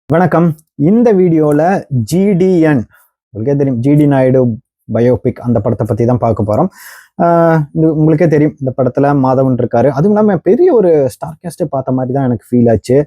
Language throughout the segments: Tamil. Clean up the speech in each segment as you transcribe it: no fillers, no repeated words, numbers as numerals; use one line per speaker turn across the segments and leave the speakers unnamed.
வணக்கம். இந்த வீடியோல ஜிடிஎன் உங்களுக்கே தெரியும், ஜிடி நாயுடு பயோபிக் அந்த படத்தை பத்தி தான் பார்க்க போறோம். இது உங்களுக்கே தெரியும், இந்த படத்துல மாதவன் இருக்காரு. அதுவும் இல்லாம பெரிய ஒரு ஸ்டார் கேஸ்டே பார்த்த மாதிரி தான் எனக்கு ஃபீல் ஆச்சு.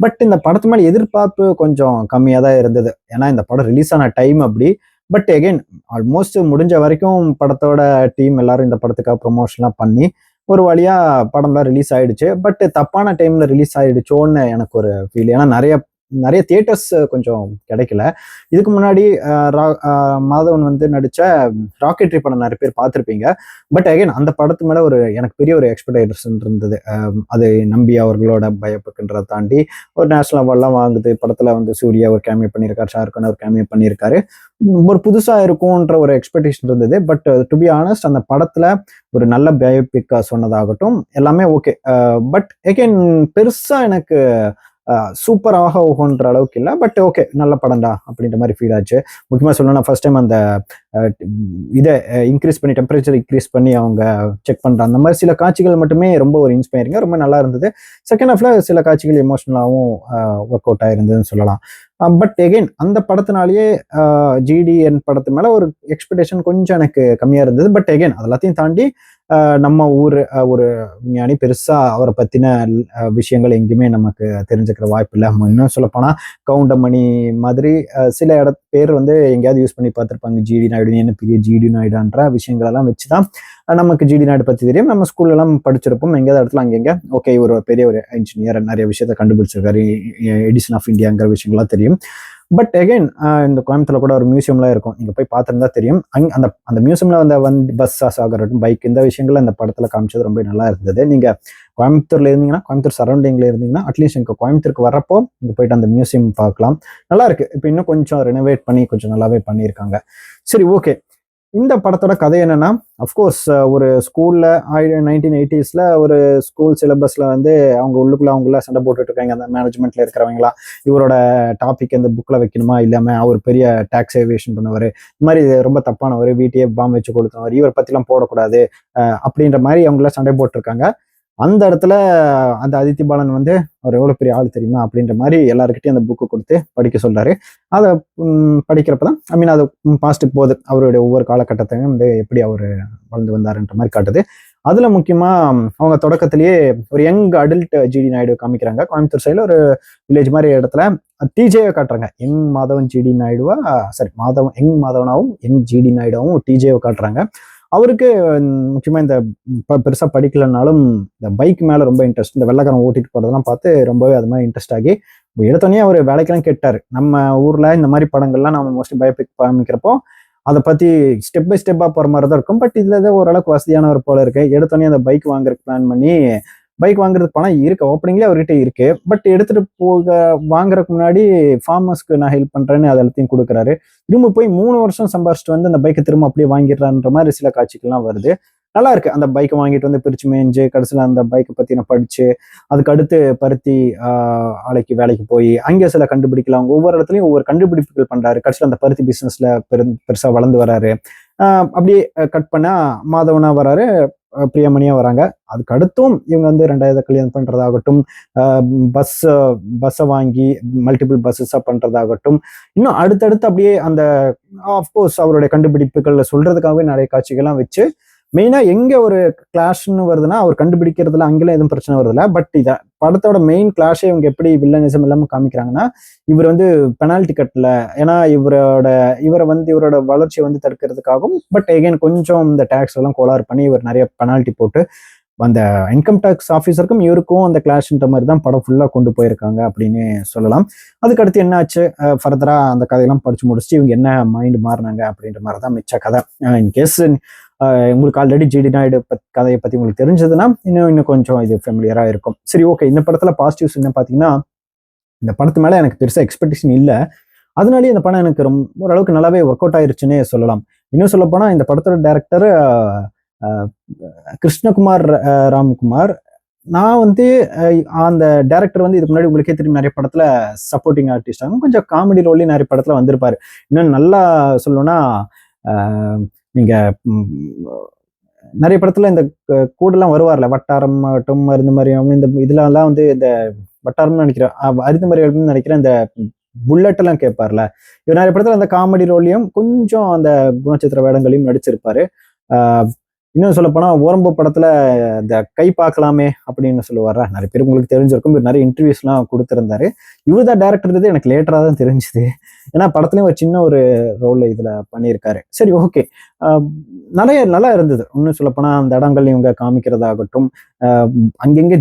பட் இந்த படத்து மேல எதிர்பார்ப்பு கொஞ்சம் கம்மியா தான் இருந்தது. ஏன்னா இந்த படம் ரிலீஸ் ஆன டைம் அப்படி. பட் எகைன் ஆல்மோஸ்ட் முடிஞ்ச வரைக்கும் படத்தோட டீம் எல்லாரும் இந்த படத்துக்காக ப்ரொமோஷன்லாம் பண்ணி ஒரு வழியா படம்லாம் ரிலீஸ் ஆயிடுச்சு. பட் தப்பான டைம்ல ரிலீஸ் ஆயிடுச்சோன்னு எனக்கு ஒரு ஃபீல். ஏன்னா நிறைய நிறைய தியேட்டர்ஸ் கொஞ்சம் கிடைக்கல. இதுக்கு முன்னாடி மாதவன் வந்து நடிச்ச ராக்கெட்ரி படம் நிறைய பேர் பார்த்துருப்பீங்க. பட் அகைன் அந்த படத்து மேல எனக்கு பெரிய ஒரு எக்ஸ்பெக்டேஷன் இருந்தது. அது நம்பி அவர்களோட பயப்புக்குன்றதை தாண்டி ஒரு நேஷனல் அவார்ட்லாம் வாங்குது. படத்துல வந்து சூர்யா ஒரு கேமியோ பண்ணியிருக்காரு, ஷாருக்கான் ஒரு கேமியோ பண்ணியிருக்காரு. ஒரு புதுசா இருக்கும்ன்ற ஒரு எக்ஸ்பெக்டேஷன் இருந்தது. பட் டு பி ஆனஸ்ட், அந்த படத்துல ஒரு நல்ல பயோபிக்கா சொன்னதாகட்டும் எல்லாமே ஓகே. பட் அகைன் பெருசா எனக்கு சூப்பராக ஓகோன்ற அளவுக்கு இல்லை. பட் ஓகே, நல்ல படம்டா அப்படின்ற மாதிரி ஃபீல் ஆச்சு. முக்கியமாக சொல்லணும்னா ஃபர்ஸ்ட் டைம் அந்த இதை இன்க்ரீஸ் பண்ணி, டெம்பரேச்சர் இன்க்ரீஸ் பண்ணி அவங்க செக் பண்ணுற அந்த மாதிரி சில காட்சிகள் மட்டுமே ரொம்ப ஒரு இன்ஸ்பைரிங்காக ரொம்ப நல்லா இருந்தது. செகண்ட் ஹாஃப்ல சில காட்சிகள் எமோஷனலாகவும் ஒர்க் அவுட் ஆயிருந்ததுன்னு சொல்லலாம். பட் எகெயின் அந்த படத்தினாலேயே ஜிடிஎன் படத்து மேல ஒரு எக்ஸ்பெக்டேஷன் கொஞ்சம் எனக்கு கம்மியா இருந்தது. பட் எகெயின் அது எல்லாத்தையும் தாண்டி நம்ம ஊர் ஒரு விஞ்ஞானி, பெருசா அவரை பத்தின விஷயங்கள் எங்கேயுமே நமக்கு தெரிஞ்சுக்கிற வாய்ப்பு இல்லை. இன்னும் சொல்லப்போனா கவுண்டமணி மாதிரி சில பேர் வந்து எங்கேயாவது யூஸ் பண்ணி பார்த்துருப்பாங்க. ஜிடி நாயுடு என்ன பெரிய ஜிடி நாயுடான்ற விஷயங்கள் எல்லாம் வச்சுதான் நமக்கு ஜிடி நாயுடு பத்தி தெரியும். நம்ம ஸ்கூல்ல எல்லாம் படிச்சிருப்போம். எங்கேயாவது இடத்துல அங்கங்க ஓகே, இவர் ஒரு பெரிய ஒரு இன்ஜினியர், நிறைய விஷயத்த கண்டுபிடிச்சிருக்காரு, எடிசன் ஆஃப் இந்தியாங்கிற விஷயங்கள்லாம் தெரியும். பட் அகைன் இந்த கோயம்புத்தூர்ல கூட ஒரு மியூசியம்லாம் இருக்கும், நீங்க போய் பார்த்துருந்தா தெரியும். அந்த அந்த மியூசியம்ல வந்த பஸ் ஆகட்டும், பைக், இந்த விஷயங்கள் இந்த படத்துல காமிச்சது ரொம்ப நல்லா இருந்தது. நீங்க கோயம்புத்தூர்ல இருந்தீங்கன்னா, கோயம்புத்தூர் சரௌண்டிங்ல இருந்தீங்கன்னா, அட்லீஸ்ட் இங்க கோயம்புத்தூருக்கு வரப்போ இங்க போயிட்டு அந்த மியூசியம் பார்க்கலாம். நல்லா இருக்கு. இப்போ இன்னும் கொஞ்சம் ரெனோவேட் பண்ணி கொஞ்சம் நல்லாவே பண்ணியிருக்காங்க. சரி, ஓகே. இந்த படத்தோட கதை என்னன்னா, அஃப்கோர்ஸ் ஒரு ஸ்கூல்ல 1980s ஒரு ஸ்கூல் சிலபஸ்ல வந்து அவங்க உள்ளுக்குள்ள அவங்கள சண்டை போட்டுட்டு இருக்காங்க. அந்த மேனேஜ்மெண்ட்ல இருக்கிறவங்களா, இவரோட டாபிக் இந்த புக்ல வைக்கணுமா, இல்லாம அவர் பெரிய டாக்ஸ் ஏவியேஷன் பண்ணவர், இந்த மாதிரி ரொம்ப தப்பானவர், வீட்டையே பாம்பு வச்சு கொடுத்தவர், இவர் பத்திலாம் போடக்கூடாது அப்படின்ற மாதிரி அவங்கள சண்டை போட்டிருக்காங்க. அந்த இடத்துல அந்த அதித்தி பாலன் வந்து அவர் எவ்வளவு பெரிய ஆள் தெரியுமா அப்படின்ற மாதிரி எல்லாருக்கிட்டையும் அந்த புக்கு கொடுத்து படிக்க சொல்றாரு. அதை படிக்கிறப்பதான் அது பாஸ்ட்டுக்கு போகுது. அவருடைய ஒவ்வொரு காலகட்டத்தையும் வந்து எப்படி அவர் வளர்ந்து வந்தாருன்ற மாதிரி காட்டுது. அதுல முக்கியமா அவங்க தொடக்கத்திலேயே ஒரு யங் அடல்ட் ஜிடி நாயுடு காமிக்கிறாங்க. கோயம்புத்தூர் சைடுல ஒரு வில்லேஜ் மாதிரி இடத்துல டிஜேவை காட்டுறாங்க. யங் மாதவன் ஜிடி நாயுடுவா, சரி, மாதவன் யங் மாதவனாவும் யங் ஜிடி நாயுடாவும் டிஜேவை காட்டுறாங்க. அவருக்கு முக்கியமா இந்த பெருசா படிக்கலனாலும் இந்த பைக் மேல ரொம்ப இன்ட்ரெஸ்ட். இந்த வெள்ளைக்காரன் ஓட்டிட்டு போறதெல்லாம் பார்த்து ரொம்பவே அது மாதிரி இன்ட்ரெஸ்ட் ஆகி எடுத்தோடனே அவர் வேலைக்கெல்லாம் கேட்டாரு. நம்ம ஊர்ல இந்த மாதிரி படங்கள்லாம் நம்ம மோஸ்ட்லி பயோபிக் காமிக்கிறப்போ அதை பத்தி ஸ்டெப் பை ஸ்டெப்பா போற மாதிரி தான் இருக்கும். பட் இதுல ஓரளவுக்கு வசதியானவர் போல இருக்கு. எடுத்தோடனே அந்த பைக் வாங்குறதுக்கு பிளான் பண்ணி, பைக் வாங்குறதுக்கு பணம் இருக்கு, ஓப்பனிங்லேயே அவர்கிட்ட இருக்கு. பட் எடுத்துட்டு வாங்குறதுக்கு முன்னாடி ஃபார்மர்ஸ்க்கு நான் ஹெல்ப் பண்றேன்னு அது எல்லாத்தையும் கொடுக்குறாரு. திரும்ப போய் 3 வருஷம் சம்பாரிச்சிட்டு வந்து அந்த பைக்கை திரும்ப அப்படியே வாங்கிடுறான்ற மாதிரி சில காட்சிகள்லாம் வருது. நல்லா இருக்கு. அந்த பைக்கை வாங்கிட்டு வந்து பிரிச்சு மேய்ஞ்சு கடைசியில் அந்த பைக்கை பத்தி நான் படிச்சு, அதுக்கு அடுத்து பருத்தி ஆலைக்கு வேலைக்கு போய் அங்கே சில கண்டுபிடிக்கலாம். ஒவ்வொரு இடத்துலயும் ஒவ்வொரு கண்டுபிடிப்புகள் பண்றாரு. கடைசியில் அந்த பருத்தி பிசினஸ்ல பெருசா வளர்ந்து வராரு. அப்படியே கட் பண்ணா மாதவனா வராரு, பிரியமணியா வராங்க. அதுக்கு அடுத்தும் இவங்க வந்து 2வது கல்யாணம் பண்றதாகட்டும், பஸ்ஸை வாங்கி மல்டிபிள் பஸ்ஸஸா பண்றதாகட்டும், இன்னும் அடுத்தடுத்து அப்படியே அந்த ஆஃப்கோர்ஸ் அவருடைய கண்டுபிடிப்புகள் சொல்றதுக்காகவே நிறைய காட்சிகள்லாம் வச்சு, மெயினா எங்க ஒரு கிளாஷ்னு வருதுன்னா அவர் கண்டுபிடிக்கிறதுல அங்கெல்லாம் எதுவும் பிரச்சனை வருதுல்ல. பட் இத படத்தோட மெயின் கிளாஷே இவங்க எப்படி வில்லனிசம் இல்லாம காமிக்கிறாங்கன்னா, இவர் வந்து பெனால்டி கட்டல, ஏன்னா இவரோட வளர்ச்சியை வந்து தடுக்கிறதுக்காகவும், பட் எகைன் கொஞ்சம் இந்த டாக்ஸ் எல்லாம் கோளாறு பண்ணி இவர் நிறைய பெனால்டி போட்டு அந்த இன்கம் டேக்ஸ் ஆஃபீஸருக்கும் இவருக்கும் அந்த கிளாஷ்ன்ற மாதிரி தான் படம் ஃபுல்லா கொண்டு போயிருக்காங்க அப்படின்னு சொல்லலாம். அதுக்கடுத்து என்ன ஆச்சு, ஃபர்தரா அந்த கதையெல்லாம் படிச்சு முடிச்சுட்டு இவங்க என்ன மைண்ட் மாறினாங்க அப்படின்ற மாதிரி தான் மிச்ச கதை. இன்கேஸ் உங்களுக்கு ஆல்ரெடி ஜிடி நாயுடு கதையை பத்தி உங்களுக்கு தெரிஞ்சதுன்னா இன்னும் கொஞ்சம் இது ஃபெமிலியரா இருக்கும். சரி, ஓகே. இந்த படத்துல பாசிட்டிவ்ஸ் என்ன பாத்தீங்கன்னா, இந்த படத்து மேல எனக்கு பெருசா எக்ஸ்பெக்டேஷன் இல்லை. அதனாலேயே இந்த படம் எனக்கு ஓரளவுக்கு நல்லாவே ஒர்க் அவுட் ஆயிருச்சுன்னே சொல்லலாம். இன்னும் சொல்ல போனா இந்த படத்தோட டைரக்டர் கிருஷ்ணகுமார் ராம்குமார். நான் வந்து அந்த டைரக்டர் வந்து இதுக்கு முன்னாடி உங்களுக்கே தெரியும், நிறைய படத்துல சப்போர்ட்டிங் ஆர்டிஸ்டாகவும் கொஞ்சம் காமெடி ரோல்லையும் நிறைய படத்துல வந்திருப்பாரு. இன்னும் நல்லா சொல்லணும்னா நீங்க நிறைய படத்துல இந்த கூடெல்லாம் வருவார்ல, வட்டாரம் ஆகட்டும், மருந்து மரியம், இந்த இதுல எல்லாம் வந்து இந்த வட்டாரம்னு நினைக்கிறேன், அருந்து மரியம் நினைக்கிறேன், இந்த புல்லட் எல்லாம் கேட்பார்ல, இவர் நிறைய படத்துல அந்த காமெடி ரோல்லையும் கொஞ்சம் அந்த குணச்சித்திர வேடங்களையும் நடிச்சிருப்பாரு. ஆஹ் இன்னும் சொல்ல போனா ஓரம்பு படத்துல இந்த கை பார்க்கலாமே அப்படின்னு சொல்லுவாரா, நிறைய பேர் உங்களுக்கு தெரிஞ்சிருக்கும். இவர் நிறைய இன்டர்வியூஸ் எல்லாம் கொடுத்திருந்தாரு. இவர் தான் டேரக்டர் எனக்கு லேட்டரா தான் தெரிஞ்சுது. ஏன்னா படத்துலயும் ஒரு சின்ன ஒரு ரோல் இதுல பண்ணியிருக்காரு. சரி, ஓகே. நிறைய நல்லா இருந்தது. இன்னும் சொல்ல போனா அந்த இடங்கள் இவங்க காமிக்கிறதாகட்டும், அங்கங்க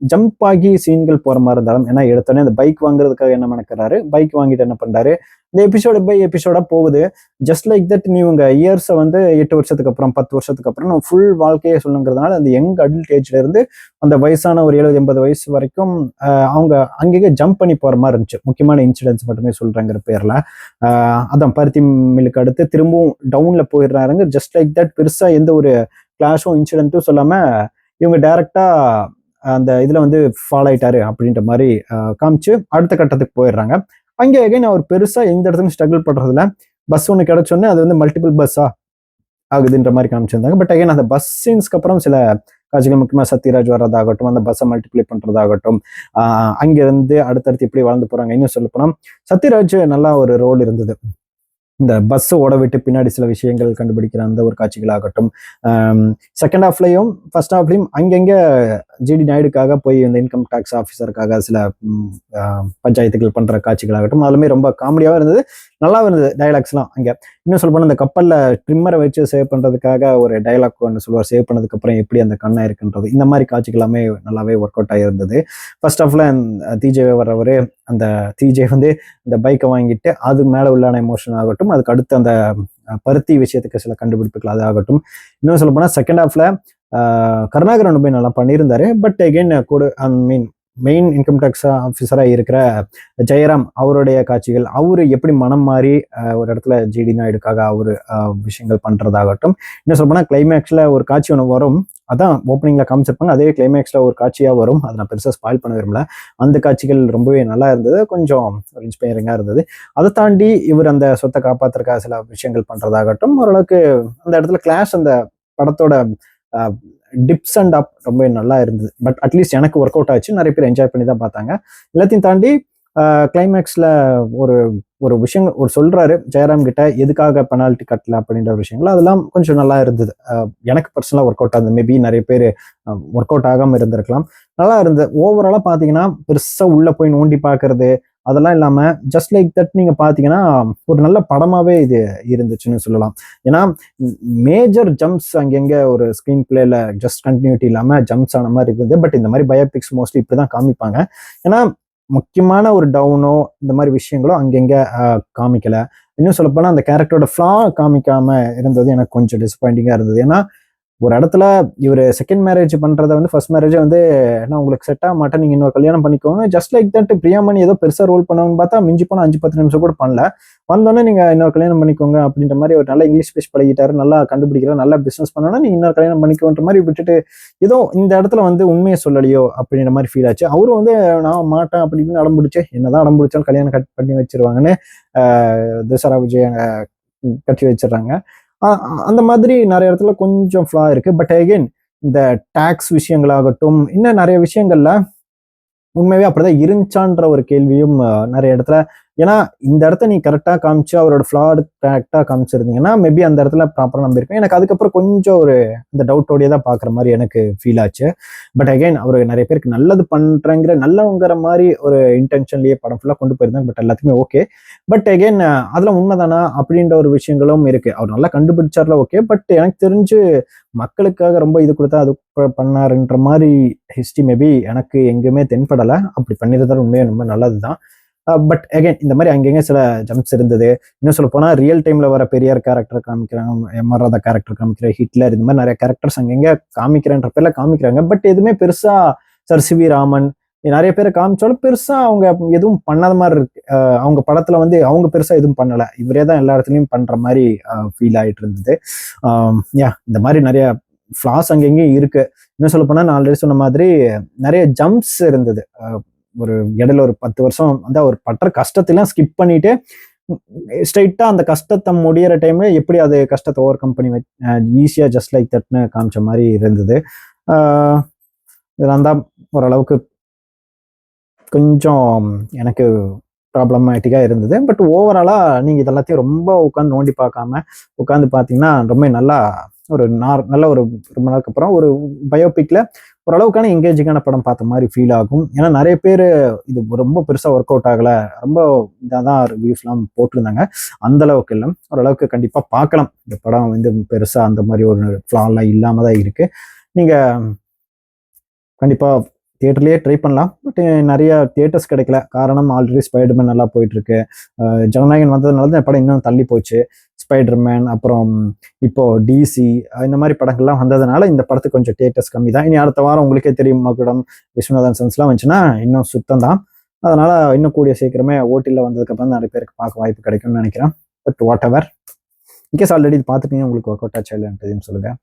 ஜம்ப் ஆகி சீன்கள் போற மாதிரி இருந்தாலும், ஏன்னா எடுத்தோடனே அந்த பைக் வாங்குறதுக்காக என்ன நினைக்கிறாரு, பைக் வாங்கிட்டு என்ன பண்றாரு, இந்த எபிசோடு பை எபிசோடா போகுது. ஜஸ்ட் லைக் தட் நீ உங்க இயர்ஸை வந்து 8 வருஷத்துக்கு அப்புறம் 10 வருஷத்துக்கு அப்புறம் நம்ம ஃபுல் வாழ்க்கையை சொல்லுங்கிறதுனால அந்த யங் அடல்ட் ஏஜ்ல இருந்து அந்த வயசான ஒரு 70-80 வயசு வரைக்கும் அவங்க அங்கேயே ஜம்ப் பண்ணி போற மாதிரி இருந்துச்சு. முக்கியமான இன்சிடென்ட்ஸ் மட்டுமே சொல்றேங்கிற பேர்ல அதான் பருத்தி மில்லுக்கு அடுத்து திரும்பவும் டவுன்ல போயிடுறாருங்க. ஜஸ்ட் லைக் தட் பெருசா எந்த ஒரு கிளாஷும் இன்சிடென்ட்டும் சொல்லாம இவங்க டைரக்டா அந்த இதுல வந்து ஃபாலோ ஆயிட்டாரு அப்படின்ற மாதிரி காமிச்சு அடுத்த கட்டத்துக்கு போயிடுறாங்க. அங்கே அகைன் அவர் பெருசா எந்த இடத்துலையும் ஸ்ட்ரகிள் பண்றதுல, பஸ் ஒன்று கிடைச்சோன்னே அது வந்து மல்டிபிள் பஸ்ஸா ஆகுதுன்ற மாதிரி காமிச்சிருந்தாங்க. பட் அகைன் அந்த பஸ் சீன்ஸ்க்கு அப்புறம் சில காட்சிகள், முக்கியமா சத்யராஜ் வர்றதாகட்டும், அந்த பஸ்ஸை மல்டிப்ளை பண்றதாகட்டும், அங்கிருந்து அடுத்தடுத்து எப்படி வளர்ந்து போறாங்க. இன்னும் சொல்ல போனா சத்யராஜ் நல்லா ஒரு ரோல் இருந்தது. இந்த பஸ் ஓட விட்டு பின்னாடி சில விஷயங்கள் கண்டுபிடிக்கிற அந்த ஒரு காட்சிகளாகட்டும், செகண்ட் ஹாஃப்லையும் ஃபர்ஸ்ட் ஹாஃப்லையும் அங்கங்க ஜிடி நாயுடுக்காக போய் இந்த இன்கம் டேக்ஸ் ஆஃபீஸருக்காக சில பஞ்சாயத்துகள் பண்ற காட்சிகளாகட்டும், அதுலுமே ரொம்ப காமெடியாகவும் இருந்தது, நல்லா இருந்தது டைலாக்ஸ்லாம். அங்கே இன்னும் சொல்ல போனால் அந்த கப்பல்ல ட்ரிம்மரை வச்சு சேவ் பண்றதுக்காக ஒரு டைலாக் ஒன்று சொல்லுவார், சேவ் பண்ணதுக்கு அப்புறம் எப்படி அந்த கண்ணா இருக்குன்றது. இந்த மாதிரி காட்சிகள் எல்லாமே நல்லாவே ஒர்க் அவுட் ஆகியிருந்தது. ஃபர்ஸ்ட் ஹாஃப்ல டிஜே வர்றவர், அந்த டிஜே வந்து இந்த பைக்கை வாங்கிட்டு அது மேலே உள்ளான எமோஷன் ஆகட்டும், அதுக்கு அடுத்து அந்த பருத்தி விஷயத்துக்கு சில கண்டுபிடிப்புகள் அது ஆகட்டும். இன்னும் சொல்ல போனால் செகண்ட் ஹாஃப்ல கருணாகரன் போய் நல்லா பண்ணியிருந்தாரு. பட் அகெயின் கூட மெயின் இன்கம் டேக்ஸ் ஆஃபீஸராக இருக்கிற ஜெயராம் அவருடைய காட்சிகள், அவரு எப்படி மனம் மாறி ஒரு இடத்துல ஜிடி நாயுடுக்காக அவரு விஷயங்கள் பண்றதாகட்டும். இன்னும் சொல்ல போனால் கிளைமேக்ஸ்ல ஒரு காட்சி ஒன்று வரும், அதான் ஓப்பனிங்ல காமிச்சிருப்பாங்க, அதே கிளைமேக்ஸ்ல ஒரு காட்சியா வரும். அதை நான் பெருசாக ஸ்பாயில் பண்ண விரும்பல. அந்த காட்சிகள் ரொம்பவே நல்லா இருந்தது, கொஞ்சம் இன்ஸ்பைரிங்கா இருந்தது. அதை தாண்டி இவர் அந்த சொத்தை காப்பாத்துறதுக்காக சில விஷயங்கள் பண்றதாகட்டும், ஓரளவுக்கு அந்த இடத்துல கிளாஷ் அந்த படத்தோட டிப்ஸ் அண்ட் அப் ரொம்ப நல்லா இருந்தது. பட் அட்லீஸ்ட் எனக்கு ஒர்க் அவுட் ஆச்சு, நிறைய பேர் என்ஜாய் பண்ணி தான் பார்த்தாங்க. எல்லாத்தையும் தாண்டி கிளைமேக்ஸ்ல ஒரு ஒரு விஷயங்கள் ஒரு சொல்றாரு ஜெயராம் கிட்ட, எதுக்காக பெனால்ட்டி கட்டல அப்படின்ற விஷயங்கள், அதெல்லாம் கொஞ்சம் நல்லா இருந்தது. எனக்கு பர்சனலா ஒர்க் அவுட் ஆகுது. மேபி நிறைய பேர் ஒர்க் அவுட் ஆகாம இருந்திருக்கலாம். நல்லா இருந்தது. ஓவராலா பாத்தீங்கன்னா பெருசா உள்ள போய் நோண்டி பாக்குறது அதெல்லாம் இல்லாம ஜஸ்ட் லைக் தட் நீங்க பாத்தீங்கன்னா ஒரு நல்ல படமாவே இது இருந்துச்சுன்னு சொல்லலாம். ஏன்னா மேஜர் ஜம்ப்ஸ் அங்கங்க ஒரு ஸ்கிரீன் பிளேல ஜஸ்ட் கண்டினியூட்டி இல்லாம ஜம்ப்ஸ் ஆன மாதிரி இருந்தது. பட் இந்த மாதிரி பயோபிக்ஸ் மோஸ்ட்லி இப்படிதான் காமிப்பாங்க. ஏன்னா முக்கியமான ஒரு டவுனோ இந்த மாதிரி விஷயங்களோ அங்கங்க காமிக்கல. இன்னும் சொல்லப்போனா அந்த கேரக்டரோட ஃப்ளா காமிக்காம இருந்தது எனக்கு கொஞ்சம் டிசப்பாயிண்டிங்கா இருந்தது. ஏன்னா ஒரு இடத்துல இவர் செகண்ட் மேரேஜ் பண்றதை வந்து ஃபர்ஸ்ட் மேரேஜே வந்து நான் உங்களுக்கு செட் ஆக மாட்டேன், நீங்க இன்னொரு கல்யாணம் பண்ணிக்கோங்க, ஜஸ்ட் லைக் தட் பிரியாமணி ஏதோ பெருசா ரோல் பண்ணவங்க பார்த்தா மிஞ்சி போனா 5-10 நிமிஷம் கூட பண்ணல, வந்தோடனே நீங்க இன்னொரு கல்யாணம் பண்ணிக்கோங்க அப்படின்ற மாதிரி ஒரு நல்ல இங்கிலீஷ் பேசி பழகிட்டாரு, நல்லா கண்டுபிடிக்கிறார், நல்லா பிசினஸ் பண்ணோன்னா நீங்க இன்னொரு கல்யாணம் பண்ணிக்கோன்ற மாதிரி விட்டுட்டு ஏதோ இந்த இடத்துல வந்து உண்மையை சொல்லலையோ அப்படின்ற மாதிரி ஃபீல் ஆச்சு. அவரும் வந்து நான் மாட்டேன் அப்படின்னு அடம் பிடிச்சு, என்னதான் அடம் பிடிச்சாலும் கல்யாணம் கட் பண்ணி வச்சிருவாங்கன்னு தசரா விஜய் கட்டி வச்சிடறாங்க. அந்த மாதிரி நிறைய இடத்துல கொஞ்சம் ஃப்ளா இருக்கு. பட் அகைன் இந்த டாக்ஸ் விஷயங்களாகட்டும், இன்னும் நிறைய விஷயங்கள்ல உண்மையாவே அப்படிதான் இருந்துச்சான்ற ஒரு கேள்வியும் நிறைய இடத்துல. ஏன்னா இந்த இடத்த நீ கரெக்டா காமிச்சு அவரோட ஃபிளாட் கரெக்டா காமிச்சிருந்தீங்கன்னா மேபி அந்த இடத்துல ப்ராப்பரா நம்பியிருக்கேன். எனக்கு அதுக்கப்புறம் கொஞ்சம் ஒரு இந்த டவுட்டோடய தான் பாக்குற மாதிரி எனக்கு ஃபீல் ஆச்சு. பட் அகைன் அவர் நிறைய பேருக்கு நல்லது பண்றேங்கிற நல்லவங்கிற மாதிரி ஒரு இன்டென்ஷன்லயே படம் ஃபுல்லா கொண்டு போயிருந்தாங்க. பட் எல்லாத்துக்குமே ஓகே. பட் அகைன் அதெல்லாம் உண்மைதானா அப்படின்ற ஒரு விஷயங்களும் இருக்கு. அவர் நல்லா கண்டுபிடிச்சார்ல ஓகே. பட் எனக்கு தெரிஞ்சு மக்களுக்காக ரொம்ப இது கொடுத்தா அது பண்ணாருன்ற மாதிரி ஹிஸ்டரி மேபி எனக்கு எங்குமே தென்படலை. அப்படி பண்ணியிருந்தாலும் உண்மையா ரொம்ப நல்லதுதான். பட் அகைன் இந்த மாதிரி அங்கங்க சில ஜம்ப்ஸ் இருந்தது. இன்னும் சொல்ல போனா ரியல் டைம்ல வர பெரியார் கேரக்டர் காமிக்கிறாங்க, எம்ஆர் ராதா கேரக்டர் காமிக்கிற, ஹிட்லர், இந்த மாதிரி நிறைய கேரக்டர்ஸ் அங்கங்க காமிக்கிறேன்ற பேர்ல காமிக்கிறாங்க. பட் எதுவுமே பெருசா சர் சி வி ராமன் நிறைய பேரை காமிச்சாலும் பெருசா அவங்க எதுவும் பண்ணாத மாதிரி இருக்கு. அவங்க படத்துல வந்து அவங்க பெருசா எதுவும் பண்ணல, இவரே தான் எல்லா இடத்துலயும் பண்ற மாதிரி ஃபீல் ஆயிட்டு இருந்தது. இந்த மாதிரி நிறைய ஃபிளாஸ் அங்கங்கேயும் இருக்கு. இன்னும் சொல்ல போனா நான் ஆல்ரெடி சொன்ன மாதிரி நிறைய ஜம்ப்ஸ் இருந்தது. ஒரு இடையில ஒரு 10 வருஷம் வந்து அவர் பற்ற கஷ்டத்தெல்லாம் ஸ்கிப் பண்ணிட்டு ஸ்ட்ரைட்டா அந்த கஷ்டத்தை முடியிற டைம்ல எப்படி அது கஷ்டத்தை ஓவர் கம் பண்ணி ஈஸியா ஜஸ்ட் லைக் தட்னு காமிச்ச மாதிரி இருந்தது. இதெல்லாம் தான் ஓரளவுக்கு கொஞ்சம் எனக்கு ப்ராப்ளமேட்டிக்காக இருந்தது. பட் ஓவராலாக நீங்கள் இதெல்லாத்தையும் ரொம்ப உட்காந்து நோண்டி பார்க்காம உட்காந்து பார்த்தீங்கன்னா ரொம்ப நல்லா ஒரு நல்ல ஒரு ரொம்ப நாளுக்கு அப்புறம் ஒரு பயோபிக்கில் ஓரளவுக்கான எங்கேஜிங்கான படம் பார்த்த மாதிரி ஃபீல் ஆகும். ஏன்னா நிறைய பேர் இது ரொம்ப பெருசாக ஒர்க் அவுட் ஆகலை, ரொம்ப இதாக தான் ரிவ்யூஸ்லாம் போட்டிருந்தாங்க. அந்த அளவுக்கு இல்லை, ஓரளவுக்கு கண்டிப்பாக பார்க்கலாம். இந்த படம் வந்து பெருசாக அந்த மாதிரி ஒரு ஃப்ளாலாம் இல்லாமல் தான் இருக்குது. நீங்கள் கண்டிப்பாக தியேட்டர்லேயே ட்ரை பண்ணலாம். பட் நிறைய தியேட்டர்ஸ் கிடைக்கல. காரணம் ஆல்ரெடி ஸ்பைடர்மேன் நல்லா போயிட்டுருக்கு. ஜனநாயகன் வந்ததுனால தான் படம் இன்னும் தள்ளி போச்சு. ஸ்பைடர்மேன் அப்புறம் இப்போ டிசி இந்த மாதிரி படங்கள்லாம் வந்ததுனால இந்த படத்துக்கு கொஞ்சம் தியேட்டர்ஸ் கம்மி தான். இனி அடுத்த வாரம் உங்களுக்கே தெரியும் மகுடம், விஸ்வநாதன் சன்ஸ்லாம் வந்துச்சுன்னா இன்னும் சுத்தம் தான். அதனால இன்னும் கூடிய சீக்கிரமே ஓட்டியில் வந்ததுக்கப்புறம் நிறைய பேருக்கு பார்க்க வாய்ப்பு கிடைக்கும்னு நினைக்கிறேன். But what ever, in case already பார்த்துட்டீங்க உங்களுக்கு ஒர்க் அவுட் ஆச்சா இல்லைன்றதையும் சொல்லுங்கள்.